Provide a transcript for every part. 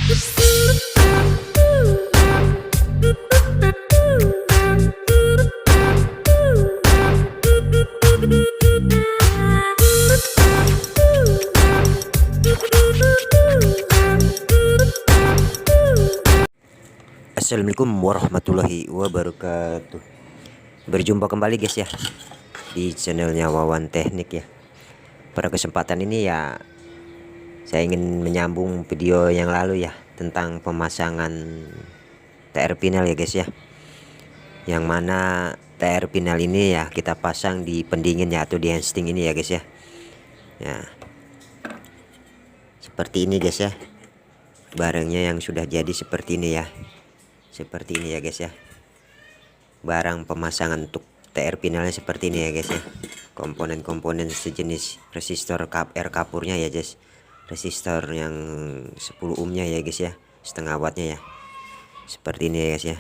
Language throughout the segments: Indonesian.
Assalamualaikum warahmatullahi wabarakatuh. Berjumpa kembali guys ya di channelnya Wawan Teknik ya. Pada kesempatan ini ya saya ingin menyambung video yang lalu ya tentang pemasangan TR pinel ya guys ya. Yang mana TR pinel ini ya kita pasang di pendingin ya atau di handstand ini ya guys ya. Ya. Seperti ini guys ya. Barangnya yang sudah jadi seperti ini ya. Seperti ini ya guys ya. Barang pemasangan untuk TR pinelnya seperti ini ya guys ya. Komponen-komponen sejenis resistor R kapurnya ya guys. Resistor yang 10 ohmnya ya guys ya, setengah wattnya ya. Seperti ini ya guys ya.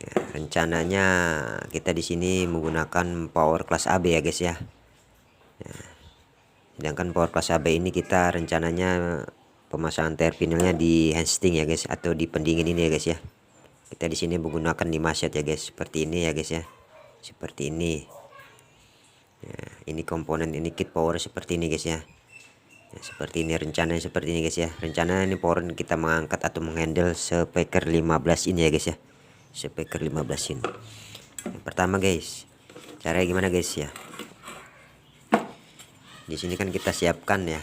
Ya, rencananya kita di sini menggunakan power kelas AB ya guys ya. Ya. Sedangkan power kelas AB ini kita rencananya pemasangan TR pinelnya di handstand ya guys atau di pendingin ini ya guys ya. Kita di sini menggunakan 5 set ya guys, seperti ini ya guys ya. Seperti ini. Ya, ini komponen ini kit power seperti ini guys ya. Ya, seperti ini rencananya seperti ini guys ya. Rencananya ini power kita mengangkat atau menghandle speaker 15 in ya guys ya. Speaker 15 in. Yang pertama guys, caranya gimana guys ya? Di sini kan kita siapkan ya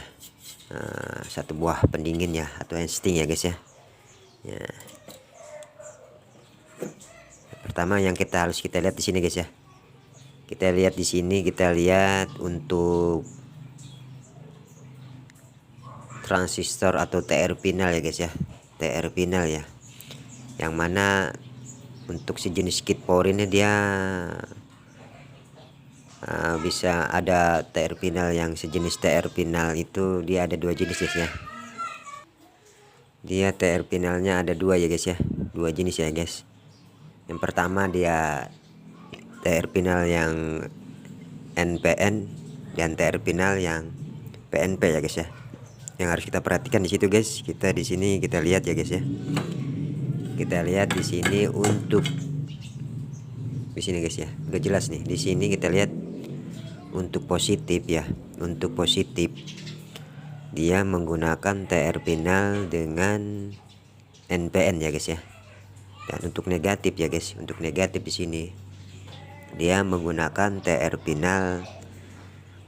satu buah pendingin ya atau handstand ya guys ya. Ya. Pertama yang harus kita lihat di sini guys ya. Kita lihat di sini, kita lihat untuk transistor atau TR pinel ya guys ya. TR pinel ya. Yang mana untuk sejenis kit power ini dia bisa ada TR pinel yang sejenis TR pinel itu dia ada 2 jenis guys ya. Dia TR pinelnya ada 2 ya guys ya. 2 jenis ya guys. Yang pertama dia TR pinel yang NPN dan TR pinel yang PNP ya guys ya. Yang harus kita perhatikan di situ guys. Kita di sini kita lihat ya guys ya. Kita lihat di sini untuk di sini guys ya. Udah jelas nih. Di sini kita lihat untuk positif ya. Untuk positif dia menggunakan TR pinel dengan NPN ya guys ya. Dan untuk negatif ya guys, untuk negatif di sini dia menggunakan TR pinel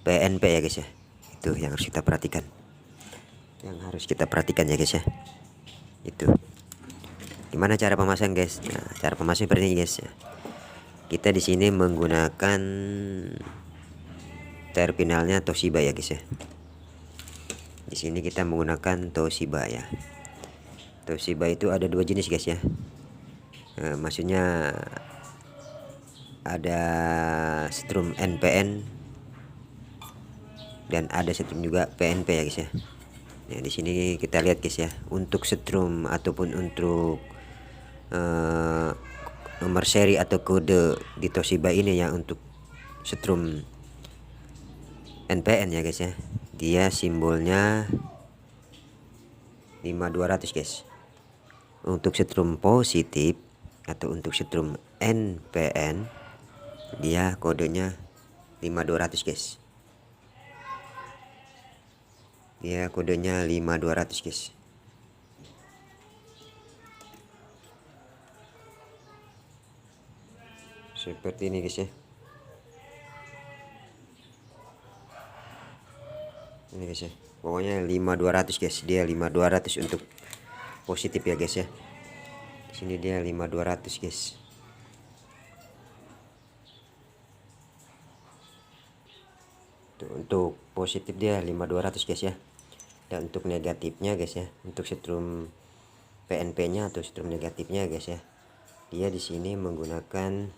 PNP ya guys ya. Itu yang harus kita perhatikan. Yang harus kita perhatikan ya guys ya. Itu. Gimana cara pemasang guys? Nah, cara pemasang seperti ini guys ya. Kita di sini menggunakan TR pinelnya Toshiba ya guys ya. Di sini kita menggunakan Toshiba ya. Toshiba itu ada 2 jenis guys ya. Maksudnya ada strum NPN dan ada strum juga PNP ya guys ya. Nah, di sini kita lihat guys ya, untuk strum ataupun untuk nomor seri atau kode di Toshiba ini ya, untuk strum NPN ya guys ya, dia simbolnya 5200 guys. Untuk strum positif atau untuk strum NPN dia kodenya 5200 guys. Dia kodenya 5200 guys. Seperti ini guys ya. Ini guys ya. Pokoknya 5200 guys. Dia 5200 untuk positif ya guys ya. Di sini dia 5200 guys. Untuk positif dia 5200 guys ya. Dan untuk negatifnya guys ya, untuk strum PNP nya atau strum negatifnya guys ya, dia di sini menggunakan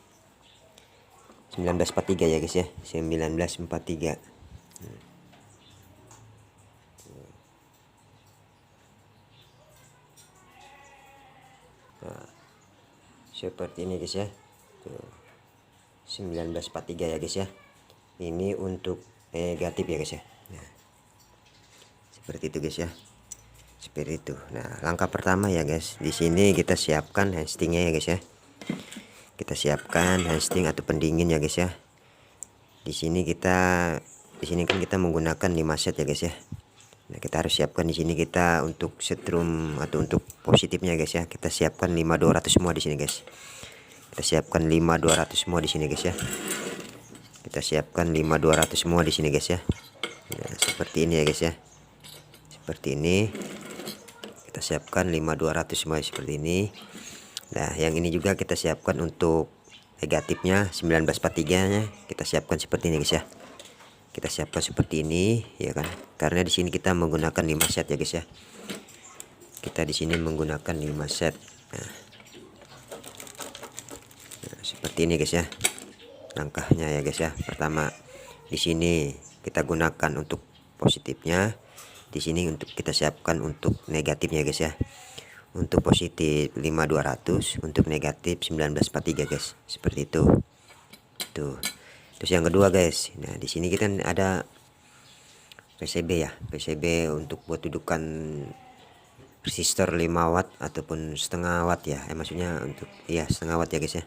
1943 ya guys ya. 1943. Nah, seperti ini guys ya. Tuh. 1943 ya guys ya. Ini untuk negatif ya guys ya. Nah, seperti itu guys ya. seperti itu. Nah, langkah pertama ya guys, di sini kita siapkan hostingnya ya guys ya. Kita siapkan hosting atau pendingin ya guys ya. Di sini kan kita menggunakan 5 set ya guys ya. Nah, kita harus siapkan di sini kita untuk setrum atau untuk positifnya guys ya. Kita siapkan 5200 semua di sini guys. Kita siapkan 5200 semua di sini guys ya. Kita siapkan 5200 semua di sini guys ya. Nah, seperti ini ya guys ya. Seperti ini. Kita siapkan 5200 semua seperti ini. Nah, yang ini juga kita siapkan untuk negatifnya 1943 nya kita siapkan seperti ini guys ya. Kita siapkan seperti ini ya kan. Karena di sini kita menggunakan 5 set ya guys ya. Kita di sini menggunakan 5 set. Nah, seperti ini guys ya. Langkahnya ya guys ya. Pertama, di sini kita gunakan untuk positifnya. Di sini untuk kita siapkan untuk negatifnya guys ya. Untuk positif 5200, untuk negatif 1943 guys. Seperti itu. Tuh. Terus yang kedua guys. Nah, di sini kita ada PCB ya. PCB untuk buat dudukan resistor 5 watt ataupun setengah watt ya. Maksudnya untuk setengah watt ya guys ya.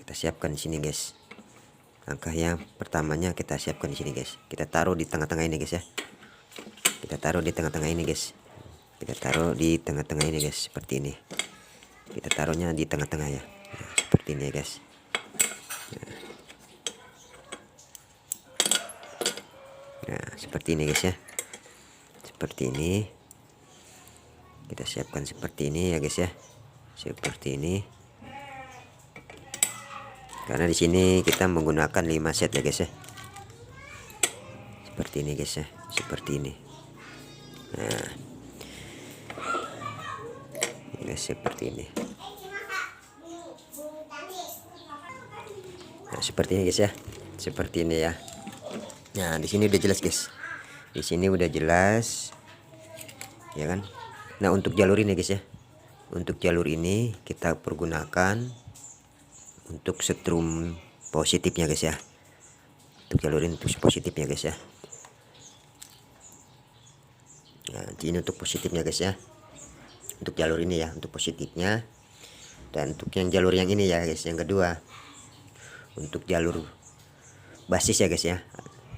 Kita siapkan di sini guys. Langkah yang pertamanya kita siapkan di sini guys. Kita taruh di tengah-tengah ini guys ya. Kita taruh di tengah-tengah ini guys. Kita taruh di tengah-tengah ini guys, seperti ini. Kita taruhnya di tengah-tengah ya. Nah, seperti ini ya guys. Nah, seperti ini guys ya. Seperti ini. Kita siapkan seperti ini ya guys ya. Seperti ini. Karena di sini kita menggunakan 5 set ya guys ya. Seperti ini guys ya. Seperti ini. Nah, guys seperti ini. Nah, seperti ini guys ya. Seperti ini ya. Nah, di sini udah jelas guys. Di sini udah jelas. Ya kan? Nah, untuk jalur ini guys ya. Untuk jalur ini kita pergunakan untuk setrum positifnya guys ya. Untuk jalur ini untuk positifnya guys ya. Nah, ini untuk positifnya guys ya. Untuk jalur ini ya, untuk positifnya. Dan untuk yang jalur yang ini ya guys, yang kedua. Untuk jalur basis ya guys ya.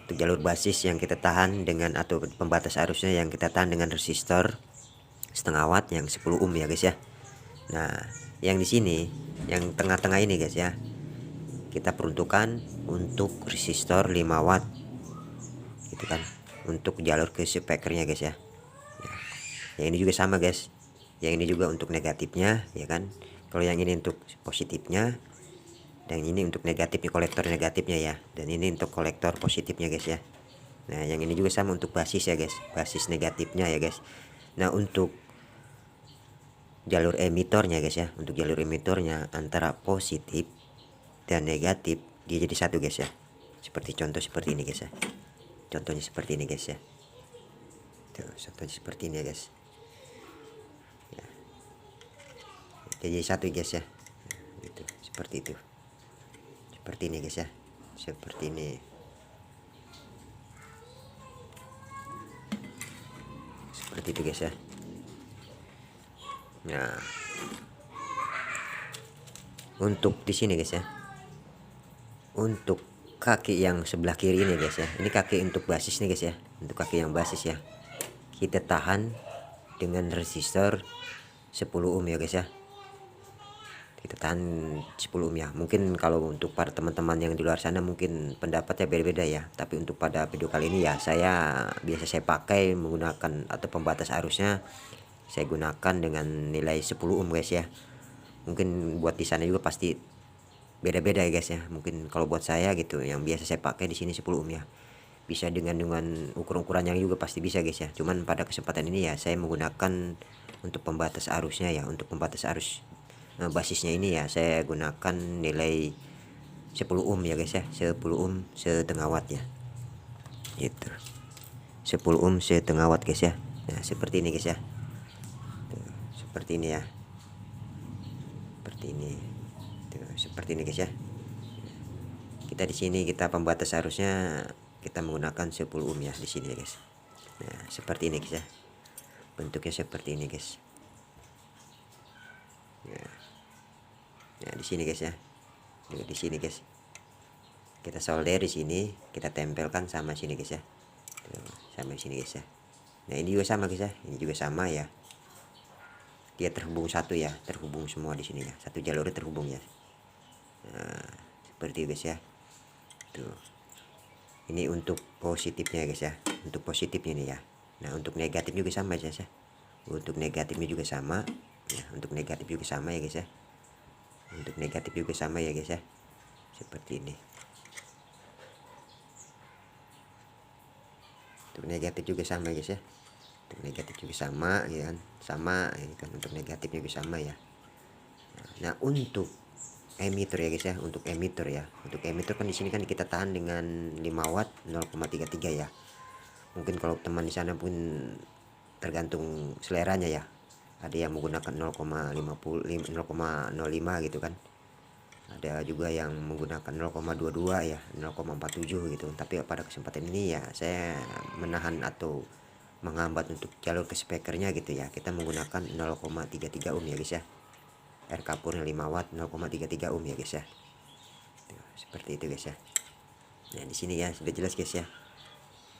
Untuk jalur basis yang kita tahan dengan atau pembatas arusnya yang kita tahan dengan resistor setengah watt yang 10 ohm ya guys ya. Nah, yang di sini, yang tengah-tengah ini guys ya, kita peruntukan untuk resistor 5 watt, gitu kan, untuk jalur ke speakernya guys ya. Yang ini juga sama guys. Yang ini juga untuk negatifnya, ya kan. Kalau yang ini untuk positifnya, dan ini untuk negatifnya, kolektor negatifnya ya. Dan ini untuk kolektor positifnya guys ya. Nah, yang ini juga sama untuk basis ya guys, basis negatifnya ya guys. Nah, untuk jalur emitornya guys ya, untuk jalur emitornya antara positif dan negatif dia jadi satu guys ya. Seperti contoh seperti ini guys ya. Contohnya seperti ini guys ya. Tuh, contohnya seperti ini ya guys. Ya. Jadi satu guys ya. Gitu, seperti itu. Seperti ini guys ya. Seperti ini. Seperti itu guys ya. Nah, untuk di sini guys ya, untuk kaki yang sebelah kiri ini guys ya, ini kaki untuk basis nih guys ya, untuk kaki yang basis ya, kita tahan dengan resistor 10 ohm ya guys ya. Kita tahan 10 ohm ya. Mungkin kalau untuk para teman-teman yang di luar sana mungkin pendapatnya beda-beda ya, tapi untuk pada video kali ini ya saya pakai menggunakan atau pembatas arusnya saya gunakan dengan nilai 10 ohm guys ya. Mungkin buat di sana juga pasti beda-beda ya guys ya. Mungkin kalau buat saya gitu yang biasa saya pakai di sini 10 ohm ya. Bisa dengan ukuran-ukuran yang juga pasti bisa guys ya. Cuman pada kesempatan ini ya saya menggunakan untuk pembatas arusnya ya, untuk pembatas arus basisnya ini ya saya gunakan nilai 10 ohm ya guys ya. 10 ohm setengah watt ya. Gitu. 10 ohm setengah watt guys ya. Nah, seperti ini guys ya. Seperti ini ya, seperti ini. Tuh, seperti ini guys ya. Kita di sini kita pembatas arusnya kita menggunakan 10 ohm ya di sini ya guys. Nah seperti ini guys ya, bentuknya seperti ini guys ya. Nah di sini guys ya, di sini guys kita solder, di sini kita tempelkan sama sini guys ya. Tuh, sama sini guys ya. Nah ini juga sama guys ya, ini juga sama ya, dia terhubung satu ya, terhubung semua di sini ya, satu jalur terhubung ya. Nah, seperti itu guys ya. Tuh ini untuk positifnya guys ya, untuk positifnya ini ya. Nah untuk negatif juga sama guys ya, untuk negatifnya juga sama ya, untuk negatif juga sama ya guys ya, untuk negatif juga sama ya guys ya, seperti ini. Untuk negatif juga sama guys ya, untuk negatif juga sama ya kan, sama ya kan, untuk negatifnya juga sama ya. Nah untuk emitter ya guys ya, untuk emitter ya, untuk emitter kan di sini kan kita tahan dengan 5 watt 0,33 ya. Mungkin kalau teman di sana pun tergantung seleranya ya, ada yang menggunakan 0,50 0,05 gitu kan, ada juga yang menggunakan 0,22 ya, 0,47 gitu. Tapi pada kesempatan ini ya saya menahan atau menghambat untuk jalur ke speakernya gitu ya, kita menggunakan 0,33 ohm ya guys ya, R kapurnya 5 watt 0,33 ohm ya guys ya. Tuh, seperti itu guys ya. Nah di sini ya sudah jelas guys ya,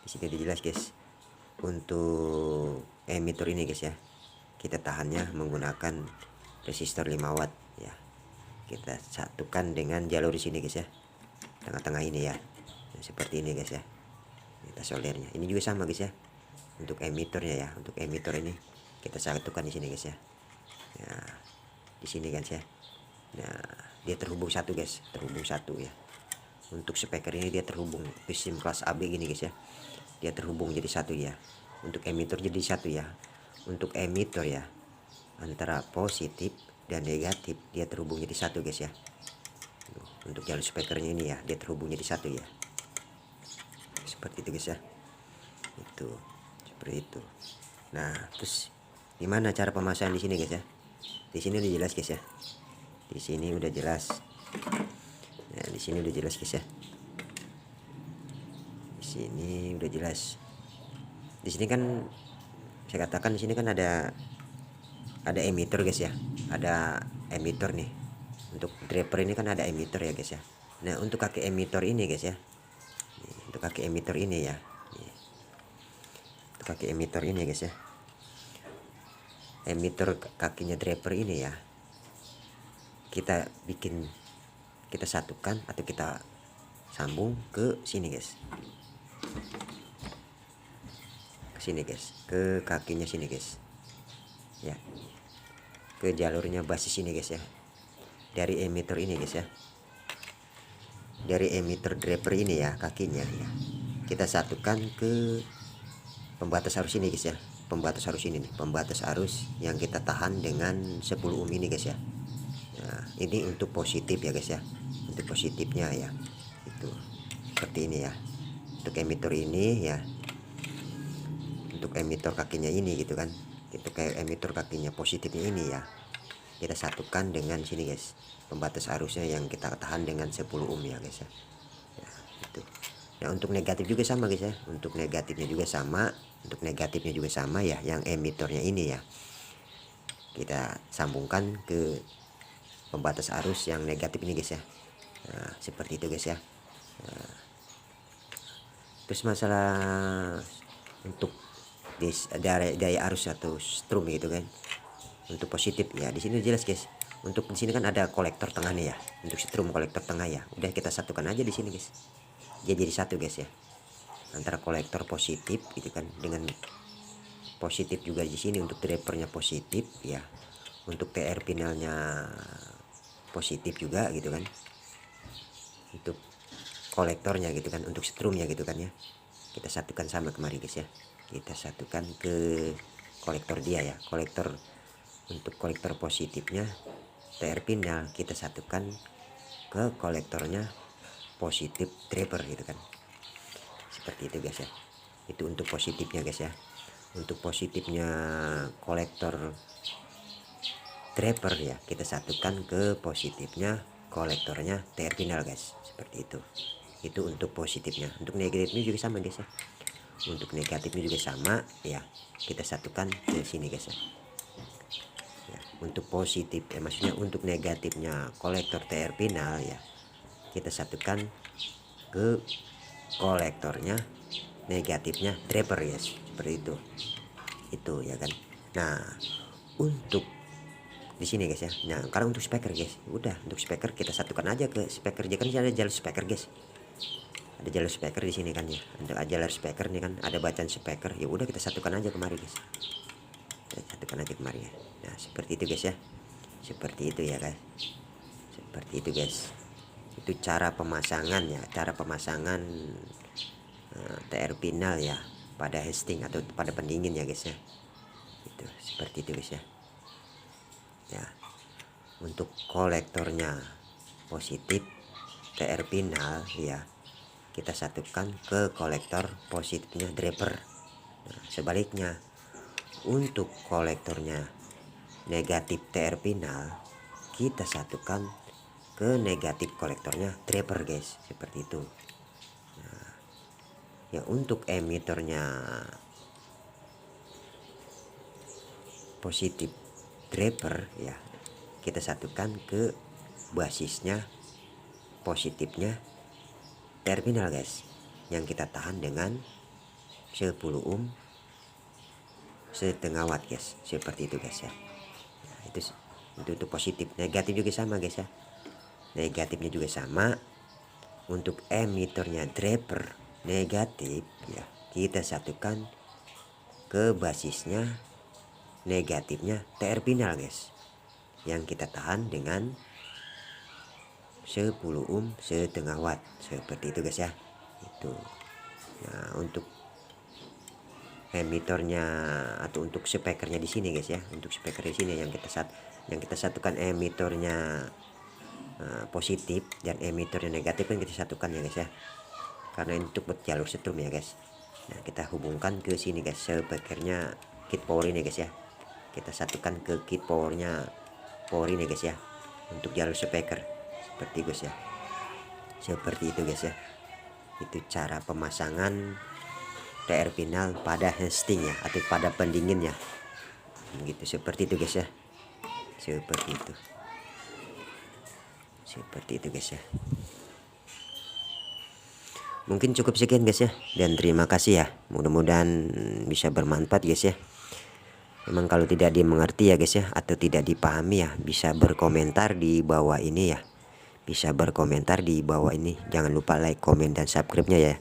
di sini sudah jelas guys. Untuk emitter ini guys ya, kita tahannya menggunakan resistor 5 watt ya, kita satukan dengan jalur di sini guys ya, tengah-tengah ini ya. Nah, seperti ini guys ya, kita soldernya ini juga sama guys ya, untuk emitternya ya, untuk emitter ini kita satukan di sini guys ya. Nah di sini guys ya. Nah dia terhubung satu guys, terhubung satu ya. Untuk speaker ini dia terhubung ke SIM kelas AB gini guys ya, dia terhubung jadi satu ya. Untuk emitter jadi satu ya, untuk emitter ya, antara positif dan negatif dia terhubung jadi satu guys ya. Untuk jalur speakernya ini ya, dia terhubung jadi satu ya, seperti itu guys ya. Itu seperti itu. Nah terus gimana cara pemasangan di sini guys ya, di sini udah jelas guys ya, di sini udah jelas. Nah di sini udah jelas guys ya, di sini udah jelas. Di sini kan saya katakan di sini kan ada emitter guys ya, ada emitter nih. Untuk driver ini kan ada emitter ya guys ya. Nah untuk kaki emitter ini guys ya, untuk kaki emitter ini ya, untuk kaki emitter ini guys ya, emitter kakinya driver ini ya, kita bikin, kita satukan atau kita sambung ke sini guys, ke sini guys, ke kakinya sini guys ya, ke jalurnya basis ini guys ya, dari emitter ini guys ya, dari emitter driver ini ya, kakinya ya, kita satukan ke pembatas arus ini guys ya, pembatas arus ini nih, pembatas arus yang kita tahan dengan 10 ohm ini guys ya. Nah ini untuk positif ya guys ya, untuk positifnya ya, itu seperti ini ya, untuk emitter ini ya, untuk emitter kakinya ini gitu kan, itu kayak emitter kakinya positifnya ini ya, kita satukan dengan sini guys, pembatas arusnya yang kita tahan dengan 10 ohm ya guys ya. Ya itu. Nah untuk negatif juga sama guys ya, untuk negatifnya juga sama, untuk negatifnya juga sama ya, yang emitternya ini ya, kita sambungkan ke pembatas arus yang negatif ini guys ya. Nah seperti itu guys ya. Nah, terus masalah untuk daya arus atau strum gitu kan, untuk positif ya di sini jelas guys. Untuk di sini kan ada kolektor tengah nih ya, untuk strum kolektor tengah ya, udah kita satukan aja di sini guys, dia jadi satu guys ya, antara kolektor positif gitu kan dengan positif juga di sini. Untuk drivernya positif ya, untuk TR finalnya positif juga gitu kan, untuk kolektornya gitu kan, untuk strumnya gitu kan ya, kita satukan sama kemari guys ya, kita satukan ke kolektor dia ya, kolektor, untuk kolektor positifnya TR final kita satukan ke kolektornya positif driver gitu kan, seperti itu guys ya. Itu untuk positifnya guys ya. Untuk positifnya kolektor driver ya, kita satukan ke positifnya kolektornya TR final guys, seperti itu. Itu untuk positifnya. Untuk negatifnya juga sama guys ya. Untuk negatifnya juga sama ya, kita satukan ke sini guys ya. Ya, untuk positif maksudnya untuk negatifnya kolektor TR final ya, kita satukan ke kolektornya negatifnya driver guys, seperti itu ya kan. Nah untuk di sini guys ya, nah kalau untuk speaker guys, udah untuk speaker kita satukan aja ke speaker, jadi kan ada jalur speaker guys, ada jalur speaker di sini kan ya, untuk jalur speaker nih kan ada bacaan speaker, ya udah kita satukan aja kemari guys, kita satukan aja kemari ya. Nah seperti itu guys ya, seperti itu ya guys, seperti itu guys. Itu cara pemasangan ya, cara pemasangan TR final ya pada hosting atau pada pendingin ya guys ya. Itu seperti itu guys ya. Ya, untuk kolektornya positif TR final ya, kita satukan ke kolektor positifnya driver. Nah, sebaliknya untuk kolektornya negatif TR final, kita satukan ke negatif kolektornya driver guys, seperti itu. Nah, ya untuk emitornya positif driver ya, kita satukan ke basisnya positifnya terminal guys, yang kita tahan dengan 10 setengah watt guys, seperti itu guys ya. Nah, itu positif. Negatif juga sama guys ya, negatifnya juga sama. Untuk emitornya driver negatif ya, kita satukan ke basisnya negatifnya TR final guys, yang kita tahan dengan 10 setengah watt, seperti itu guys ya. Itu nah untuk emitornya atau untuk speakernya di sini guys ya, untuk speaker di sini yang kita satukan emitornya positif dan emitornya negatif kan kita satukan ya guys ya, karena ini untuk jalur setrum ya guys. Nah kita hubungkan ke sini guys, speakernya kit power ini guys ya, kita satukan ke kit powernya power ini guys ya, untuk jalur speaker, seperti guys ya, seperti itu guys ya. Itu cara pemasangan TR final pada hosting ya, atau pada pendingin ya, gitu, seperti itu guys ya, seperti itu guys ya. Mungkin cukup sekian guys ya, dan terima kasih ya, mudah-mudahan bisa bermanfaat guys ya. Memang kalau tidak dimengerti ya guys ya, atau tidak dipahami ya, bisa berkomentar di bawah ini ya, bisa berkomentar di bawah ini. Jangan lupa like, komen, dan subscribe-nya ya,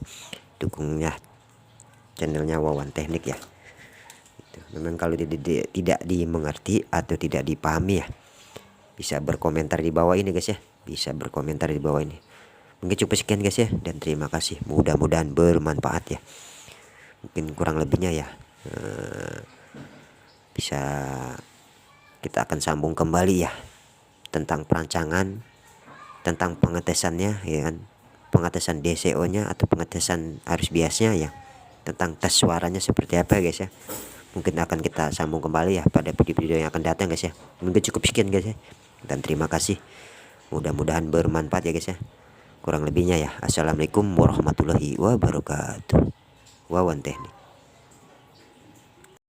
dukungnya channelnya Wawan Teknik ya. Memang kalau tidak dimengerti atau tidak dipahami ya, bisa berkomentar di bawah ini guys ya, bisa berkomentar di bawah ini. Mungkin cukup sekian guys ya, dan terima kasih, mudah-mudahan bermanfaat ya. Mungkin kurang lebihnya ya bisa kita akan sambung kembali ya, tentang perancangan, tentang pengetesannya ya kan, pengetesan DCO nya atau pengetesan arus biasnya ya, tentang tes suaranya seperti apa guys ya. Mungkin akan kita sambung kembali ya pada video-video yang akan datang guys ya. Mungkin cukup sekian guys ya, dan terima kasih, mudah-mudahan bermanfaat ya guys ya. Kurang lebihnya ya, assalamualaikum warahmatullahi wabarakatuh. Wawan Teknik.